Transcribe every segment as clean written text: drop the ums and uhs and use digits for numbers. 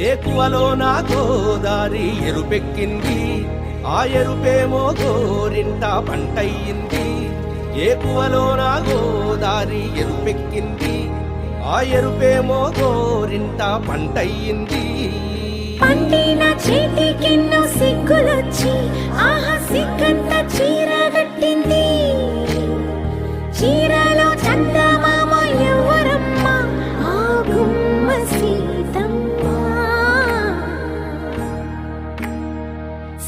ఏకువలో నా గోదారి ఎరుపెక్కింది, ఆ ఎరుపేమో గోరింట పంటయ్యింది. ఏకువలో నా గోదారి ఎరుపెక్కింది, ఆ ఎరుపేమో గోరింట పంటయ్యింది. పండిన చేతికెన్నో సిగ్గులొచ్చి ఆహా సిగ్గంత చీర కట్టింది. చీరలో చందమామ ఎవరమ్మ, ఆ గుమ్మ సీతమ్మ.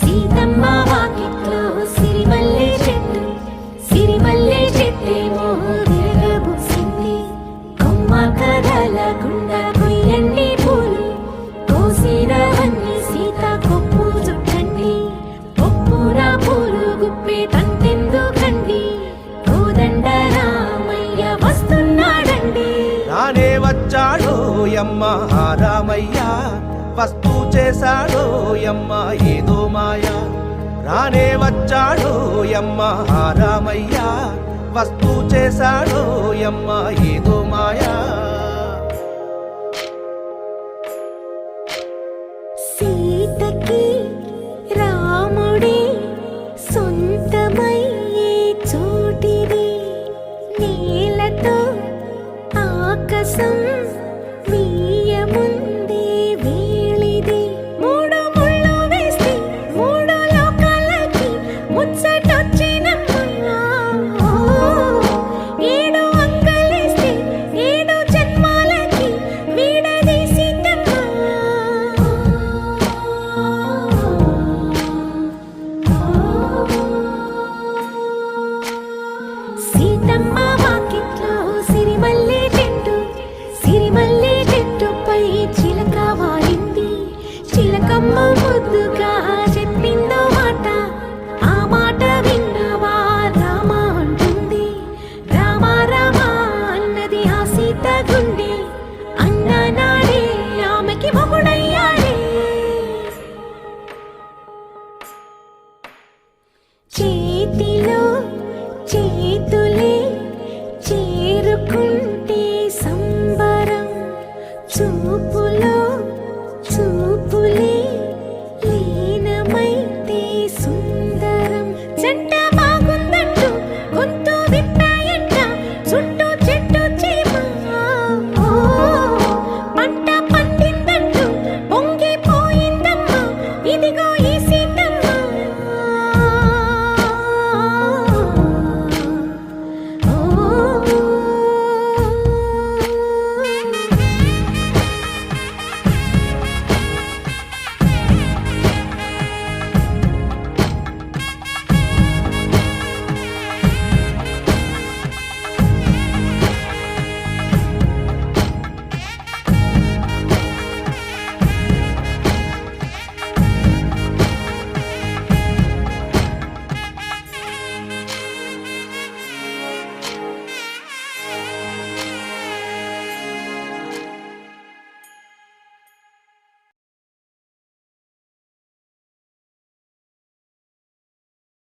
సీతమ్మ వాకిట్లో సిరిమల్లె చెట్టు, సిరిమల్లె చెట్టేమో విరగబూసింది. కొమ్మ కదలకుండా కొయ్యండి పూలు, కోసిరవన్నీ సీత కొప్పు చుట్టండి. కొప్పున పూలు గుప్పే తంతెందుకండి, కోదండ రామయ్య వస్తున్నాడండి. రానే వచ్చాడో యమ్మ రామయ్య, వస్తూ చేశాడో యమ్మ ఏదో మాయ. రానే వచ్చాడో యమ్మ రామయ్య, వస్తూ చేశాడో యమ్మ ఏదో మాయా. సీతకి రాముడే సొంతమయ్యే చోటిది, నేలతో ఆకాశం వీయముందే వేళిది. మూడు ముళ్ళు వేస్తే మూడు లోకాలకి ముచ్చటొచ్చినమ్మా. ఏడు అంగలేస్తే ఏడు జన్మాలకి వీడదీసిందమ్మా. సీతమ్మ వాకిట్లో సిరిమల్లె చెట్టు, సిరిమల్లె చెట్టుపై చిలక వాలింది. చిలకమ్మ ముద్దుగా చెప్పిందో మాట, ఆ మాట విన్నవా రామ అంటుంది. రామ రామ అన్నది ఆ సీత గుండె, అన్న నాడే ఆమెకి మొగుడయ్యాడే. చేతిలో